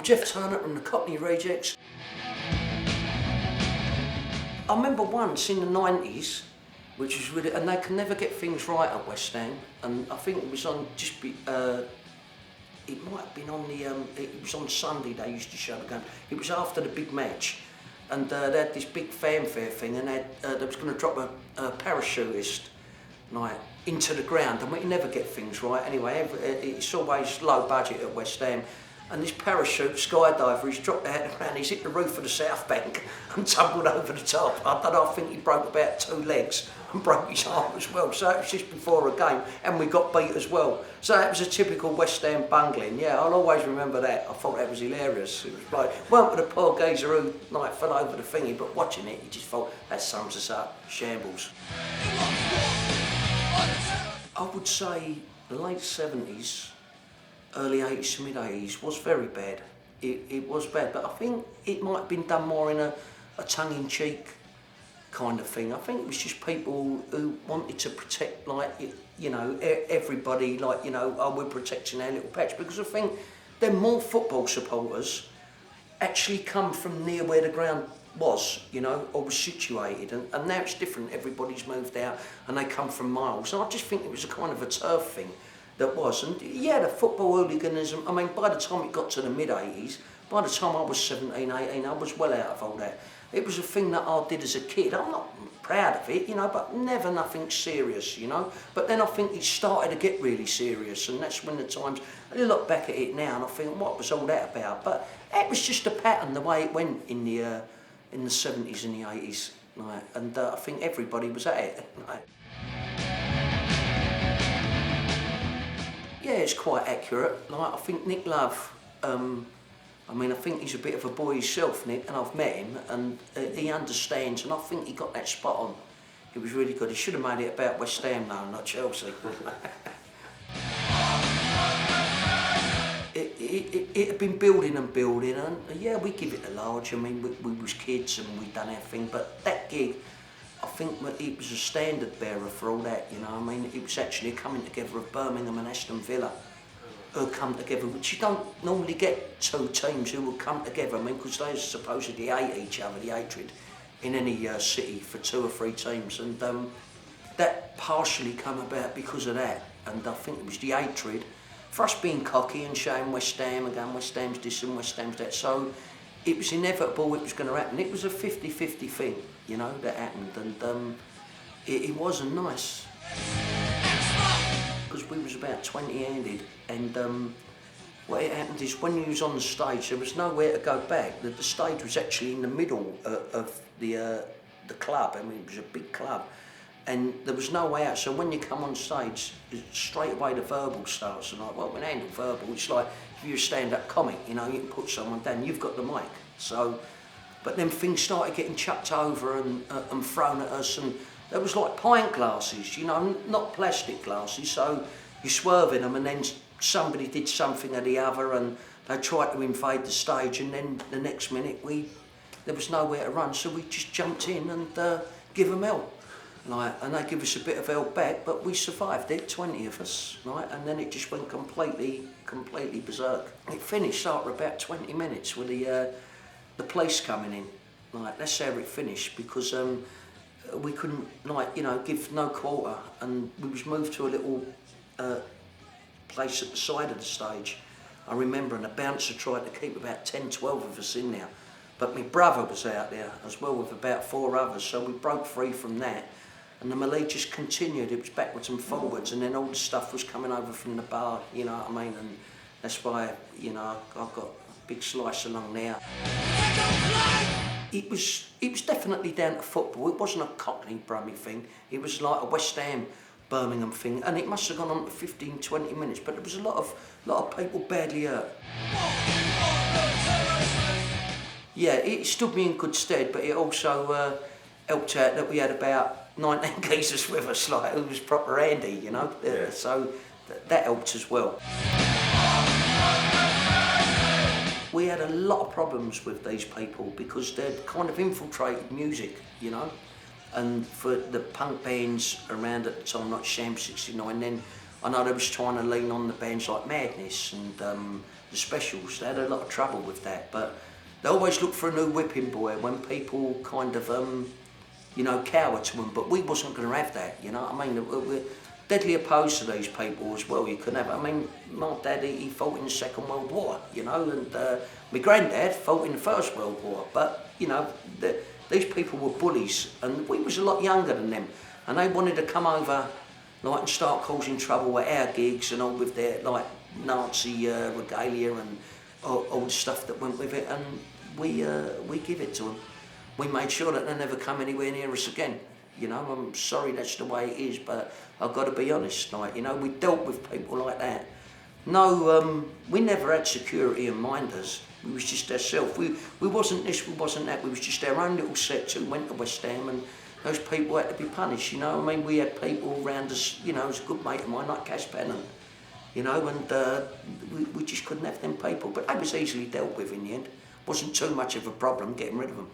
Jeff Turner from the Cockney Rejects. I remember once in the 90s, which was really, and they can never get things right at West Ham, and I think it was on it might have been on the, it was on Sunday they used to show the game. It was after the big match, and they had this big fanfare thing, and they was going to drop a parachutist like into the ground, and we never get things right anyway. It's always low budget at West Ham. And this parachute skydiver, he's dropped out of the ground, he's hit the roof of the South Bank and tumbled over the top. I don't know, I think he broke about 2 legs and broke his arm as well. So it was just before a game, and we got beat as well. So that was a typical West Ham bungling. Yeah, I'll always remember that. I thought that was hilarious. It was like, weren't with the poor geezer who like fell over the thingy, but watching it, you just thought, that sums us up, shambles. I would say the late 70s, early 80s to mid 80s was very bad. It was bad, but I think it might have been done more in a tongue-in-cheek kind of thing. I think it was just people who wanted to protect, like, you know, everybody, like, you know, oh, we're protecting our little patch, because I think then more football supporters actually come from near where the ground was, you know, or was situated, and now it's different. Everybody's moved out and they come from miles, and I just think it was a kind of a turf thing that was. And yeah, the football hooliganism, I mean, by the time it got to the mid-80s, by the time I was 17, 18, I was well out of all that. It was a thing that I did as a kid. I'm not proud of it, you know, but never nothing serious, you know. But then I think it started to get really serious, and that's when the times, I look back at it now and I think, what was all that about? But it was just a pattern, the way it went in the 70s and the 80s, like, and I think everybody was at it. Like. Yeah, it's quite accurate. Like, I think Nick Love, I mean, I think he's a bit of a boy himself, Nick, and I've met him, and he understands, and I think he got that spot on. It was really good. He should have made it about West Ham though, not Chelsea. It had been building and building, and yeah, we give it a large. I mean, we was kids and we done our thing, but that gig, I think it was a standard bearer for all that, you know. I mean, it was actually a coming together of Birmingham and Aston Villa who come together, which you don't normally get two teams who will come together. I mean, because they supposedly hate each other, the hatred in any city for 2 or 3 teams, and that partially come about because of that. And I think it was the hatred for us being cocky and showing West Ham and going, West Ham's this and West Ham's that. So it was inevitable it was going to happen. It was a 50-50 thing, you know, that happened, and it wasn't nice. Because we was about 20-handed, and what it happened is when you was on the stage, there was nowhere to go back. The stage was actually in the middle of the club. I mean, it was a big club, and there was no way out. So when you come on stage, straight away the verbal starts, and like, well, we handle verbal. It's like if you're a stand-up comic, you know, you can put someone down. You've got the mic. So, but then things started getting chucked over and thrown at us, and there was like pint glasses, you know, not plastic glasses. So you're swerving them, and then somebody did something or the other, and they tried to invade the stage, and then the next minute there was nowhere to run, so we just jumped in and give them hell. Like, and they give us a bit of help back, but we survived it, 20 of us, right? And then it just went completely berserk. It finished after about 20 minutes with the police coming in. Like, that's how it finished, because we couldn't, like, you know, give no quarter, and we was moved to a little place at the side of the stage. I remember, and the bouncer tried to keep about 10, 12 of us in there. But my brother was out there as well with about 4 others, so we broke free from that. And the melee just continued. It was backwards and forwards, and then all the stuff was coming over from the bar, you know what I mean? And that's why, you know, I've got a big slice along there. It was definitely down to football. It wasn't a Cockney Brummy thing. It was like a West Ham Birmingham thing, and it must have gone on for 15, 20 minutes, but there was a lot of people badly hurt. Yeah, it stood me in good stead, but it also helped out that we had about 19 geezers with us, like, who was proper handy, you know. Yeah. So that helped as well. We had a lot of problems with these people because they'd kind of infiltrated music, you know. And for the punk bands around at the time, like Sham 69, then I know they was trying to lean on the bands like Madness and the Specials. They had a lot of trouble with that, but they always look for a new whipping boy when people kind of, you know, cower to them. But we wasn't going to have that, you know what I mean? We're deadly opposed to these people as well. You couldn't have, I mean, my dad, he fought in the Second World War, you know, and my granddad fought in the First World War. But, you know, these people were bullies, and we was a lot younger than them, and they wanted to come over, like, and start causing trouble at our gigs and all with their, like, Nazi regalia and all the stuff that went with it, and we give it to them. We made sure that they never come anywhere near us again. You know, I'm sorry that's the way it is, but I've got to be honest, like, you know, we dealt with people like that. No, we never had security in mind us. We was just ourselves. We wasn't this, we wasn't that. We was just our own little set who went to West Ham, and those people had to be punished, you know. I mean, we had people around us, you know, as a good mate of mine, like Cass Pennant, you know, and we just couldn't have them people. But they was easily dealt with in the end. Wasn't too much of a problem getting rid of them.